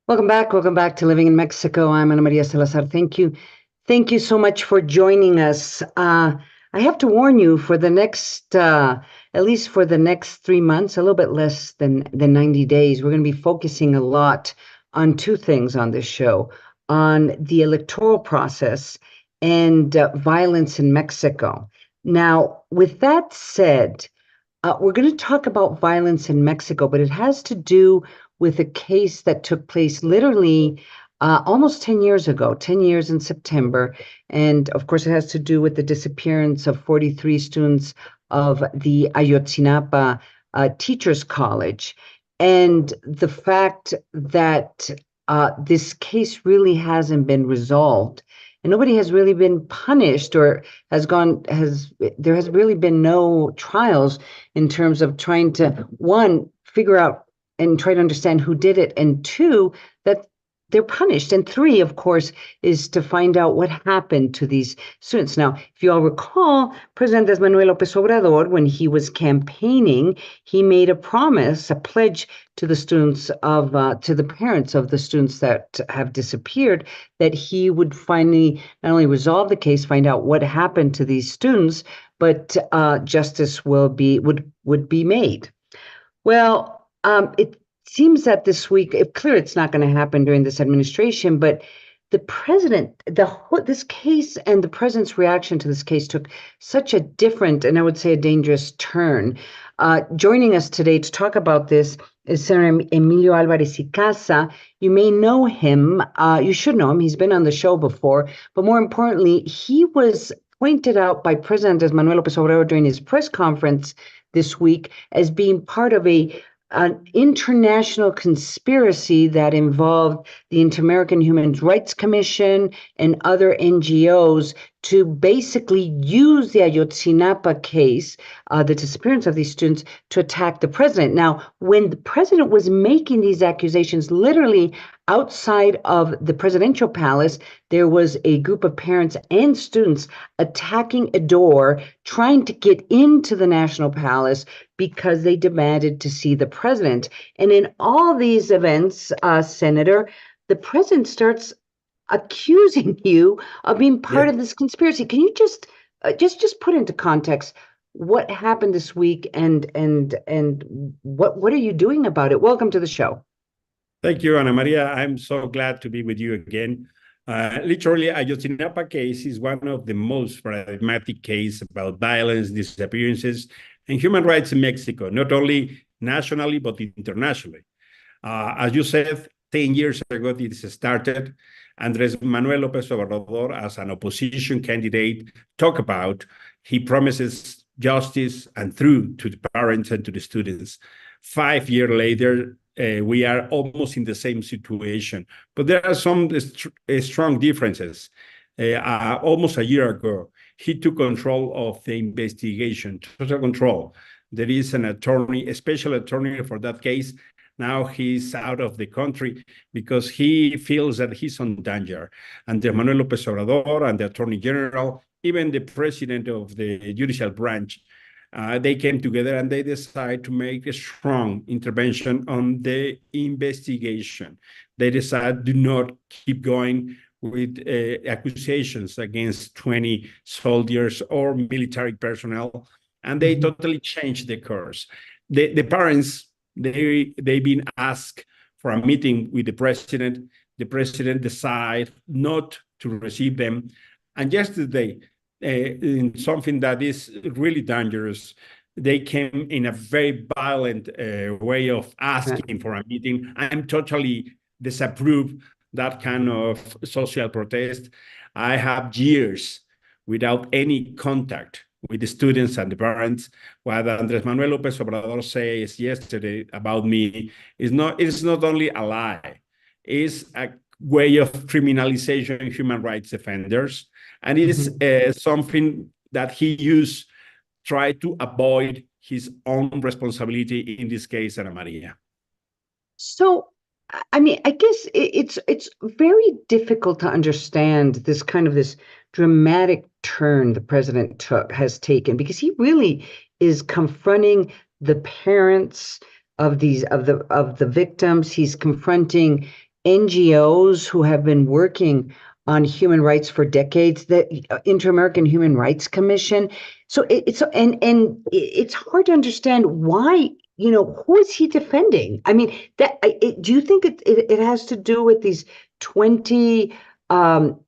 Welcome back to Living in Mexico. I'm Ana Maria Salazar. Thank you so much for joining us. I have to warn you for the next, at least for the next 3 months, a little bit less than 90 days, we're going to be focusing a lot on two things on this show, on the electoral process and violence in Mexico. Now, with that said, we're going to talk about violence in Mexico, but it has to do with a case that took place literally almost 10 years ago, 10 years in September. And of course, it has to do with the disappearance of 43 students of the Ayotzinapa Teachers College. And the fact that this case really hasn't been resolved and nobody has really been punished or there has really been no trials in terms of trying to, one, figure out and try to understand who did it, and two, that they're punished. And three, of course, is to find out what happened to these students. Now, if you all recall, President Manuel Lopez Obrador, when he was campaigning, he made a promise, a pledge to the students to the parents of the students that have disappeared, that he would finally not only resolve the case, find out what happened to these students, but justice would be made. Well, it seems that this week, it's not going to happen during this administration, but the president, this case and the president's reaction to this case took such a different, and I would say a dangerous turn. Joining us today to talk about this is Senator Emilio Alvarez Icaza. You may know him. You should know him. He's been on the show before. But more importantly, he was pointed out by President Manuel Lopez Obrador during his press conference this week as being part of an international conspiracy that involved the Inter-American Human Rights Commission and other NGOs to basically use the Ayotzinapa case, the disappearance of these students, to attack the president. Now, when the president was making these accusations, literally outside of the presidential palace, there was a group of parents and students attacking a door, trying to get into the National Palace because they demanded to see the president. And in all these events, Senator, the president starts accusing you of being part of this conspiracy. Can you just put into context what happened this week and what are you doing about it? Welcome to the show. Thank you, Ana Maria. I'm so glad to be with you again. Literally, Ayotzinapa case is one of the most paradigmatic cases about violence, disappearances, and human rights in Mexico, not only nationally, but internationally. As you said, 10 years ago, this started. Andrés Manuel López Obrador, as an opposition candidate, talked about, he promises justice and truth to the parents and to the students. 5 years later, we are almost in the same situation, but there are some strong differences. Almost a year ago, he took control of the investigation, total control. There is an attorney, a special attorney for that case. Now he's out of the country because he feels that he's in danger. And Manuel López Obrador and the Attorney General, even the president of the judicial branch, they came together and they decided to make a strong intervention on the investigation. They decided do not keep going with accusations against 20 soldiers or military personnel, and they totally changed the course. The parents, they've been asked for a meeting with the president. The president decided not to receive them. And yesterday, in something that is really dangerous, they came in a very violent way of asking for a meeting. I'm totally disapprove that kind of social protest. I have years without any contact with the students and the parents. What Andrés Manuel López Obrador says yesterday about me is not only a lie, it's a way of criminalization of human rights defenders. And it is something that he used, try to avoid his own responsibility in this case, Ana Maria. So, I mean, I guess it's very difficult to understand this dramatic turn the president has taken, because he really is confronting the parents of the victims. He's confronting NGOs who have been working on human rights for decades, the Inter-American Human Rights Commission. So it's hard to understand why, who is he defending? I mean, do you think it has to do with these 20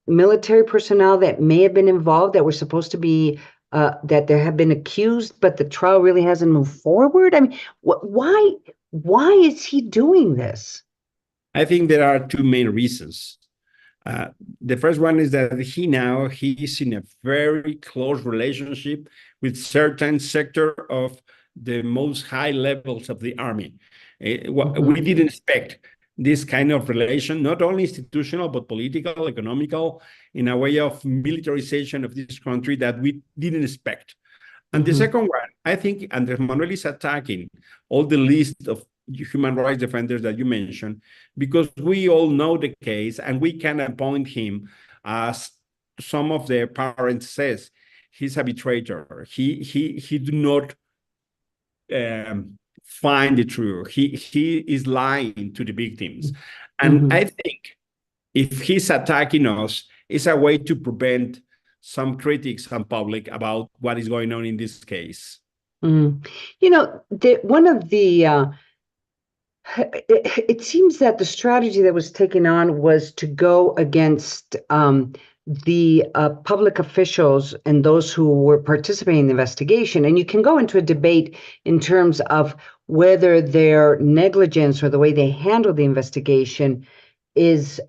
military personnel that may have been involved, that were supposed to be that there have been accused, but the trial really hasn't moved forward? I mean, why is he doing this? I think there are two main reasons. The first one is that he's in a very close relationship with certain sector of the most high levels of the army. We didn't expect this kind of relation, not only institutional, but political, economical, in a way of militarization of this country that we didn't expect. And the second one, I think Andres Manuel is attacking all the list of human rights defenders that you mentioned, because we all know the case and we can appoint him as some of the parents says he's a betrayer. He do not find the truth. He is lying to the victims. And I think if he's attacking us, it's a way to prevent some critics and public about what is going on in this case. One of the it seems that the strategy that was taken on was to go against the public officials and those who were participating in the investigation. And you can go into a debate in terms of whether their negligence or the way they handled the investigation is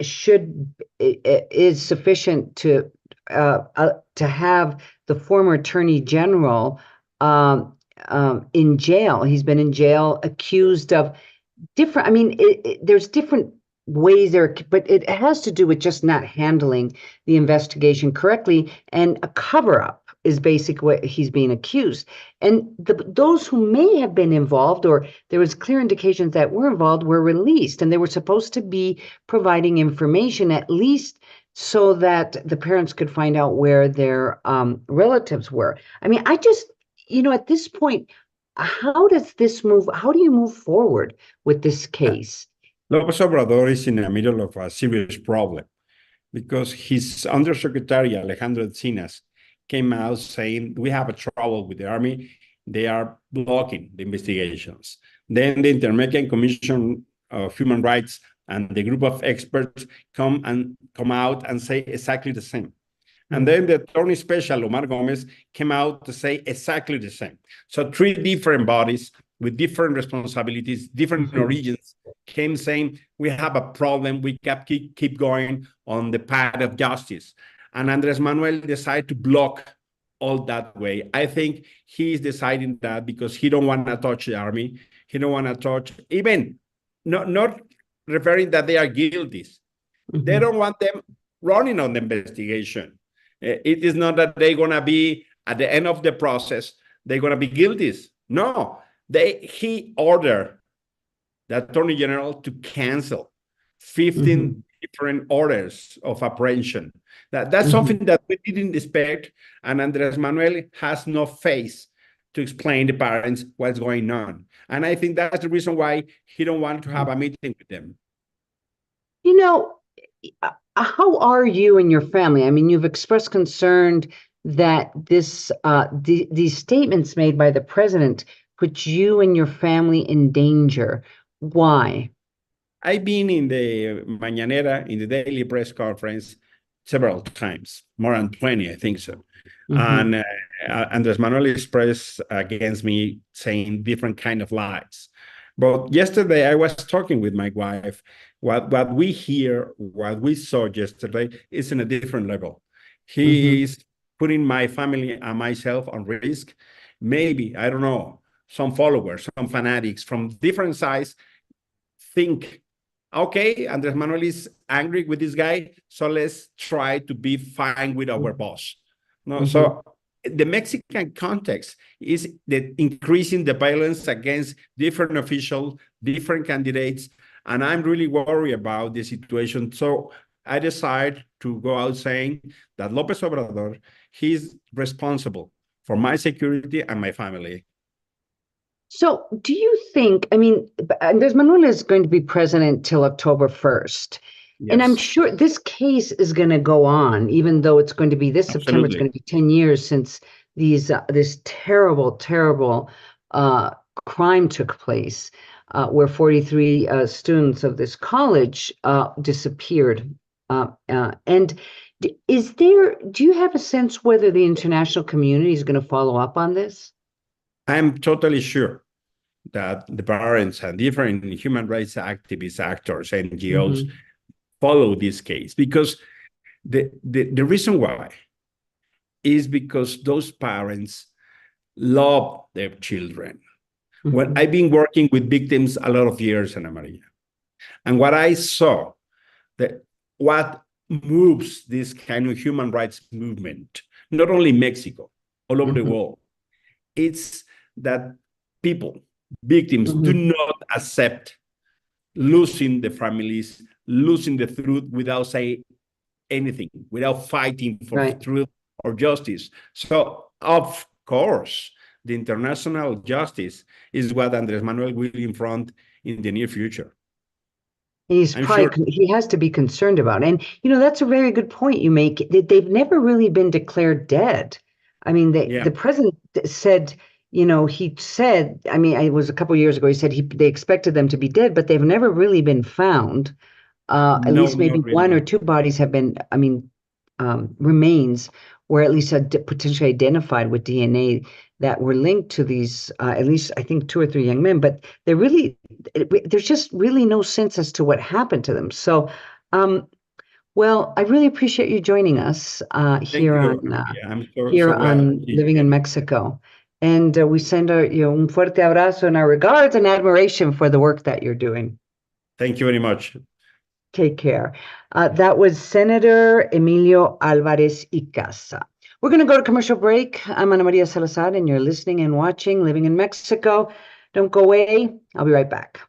sufficient to have the former Attorney General in jail. He's been in jail accused of different, I mean, there's different ways there, but it has to do with just not handling the investigation correctly, and a cover-up is basically what he's being accused. And those who may have been involved, or there was clear indications that were involved, were released, and they were supposed to be providing information, at least so that the parents could find out where their relatives were. I mean, I just, at this point, how do you move forward with this case? Lopez Obrador is in the middle of a serious problem, because his undersecretary, Alejandro Encinas, came out saying, we have a trouble with the army. They are blocking the investigations. Then the Inter-American Commission of Human Rights and the group of experts come out and say exactly the same. And then the Attorney Special, Omar Gomez, came out to say exactly the same. So 3 different bodies with different responsibilities, different origins, came saying, we have a problem, we keep going on the path of justice. And Andres Manuel decided to block all that way. I think he is deciding that because he don't want to touch the army. He don't want to touch, even, not referring that they are guilty. They don't want them running on the investigation. It is not that they're going to be, at the end of the process, they're going to be guilty. No, he ordered the Attorney General to cancel 15 different orders of apprehension. That's something that we didn't expect, and Andres Manuel has no face to explain to the parents what's going on. And I think that's the reason why he don't want to have a meeting with them. How are you and your family? I mean, you've expressed concern that these statements made by the president put you and your family in danger. Why? I've been in the Mañanera, in the daily press conference, several times, more than 20, I think so. And Andres Manuel expressed against me, saying different kind of lies. But yesterday I was talking with my wife. What we hear, what we saw yesterday is in a different level. He is putting my family and myself on risk. Maybe, I don't know, some followers, some fanatics from different sides think, okay, Andres Manuel is angry with this guy, so let's try to be fine with our boss. No, so the Mexican context is that increasing the violence against different officials, different candidates, and I'm really worried about the situation. So I decided to go out saying that Lopez Obrador, he's responsible for my security and my family. So do you think, I mean, Andres Manuel is going to be president till October 1st. And I'm Yes, sure this case is going to go on, even though it's going to be this September, it's absolutely. going to be 10 years since this terrible, terrible uh, crime took place, where 43 students of this college disappeared. And do you have a sense whether the international community is going to follow up on this? I'm totally sure that the parents and different human rights activists, actors, NGOs Hmm. follow this case because the reason why is because those parents love their children. When Hmm. I've been working with victims a lot of years, Ana Maria, and what I saw that what moves this kind of human rights movement, not only Mexico, all over the Hmm. world, it's that people, victims, do Hmm. not accept losing the families, losing the truth without saying anything, without fighting for Right. truth or justice. So, of course, the international justice is what Andres Manuel will confront in the near future. He's I'm sure. probably, he has to be concerned about. And, that's a very good point you make. They've never really been declared dead. I mean, Yeah. the president said, he said, I mean, it was a couple of years ago, he said they expected them to be dead, but they've never really been found. At No, least maybe not one or really. two bodies have been, I mean, remains were at least potentially identified with DNA that were linked to these, at least I think two or three young men, but there's just really no sense as to what happened to them. So, um, well, I really appreciate you joining us Thank you, Ana Maria. I'm so here glad to on see you Living in again. Mexico. And we send un fuerte abrazo and our regards and admiration for the work that you're doing. Thank you very much. Take care. That was Senator Emilio Alvarez Icaza. We're going to go to commercial break. I'm Ana Maria Salazar, and you're listening and watching Living in Mexico. Don't go away. I'll be right back.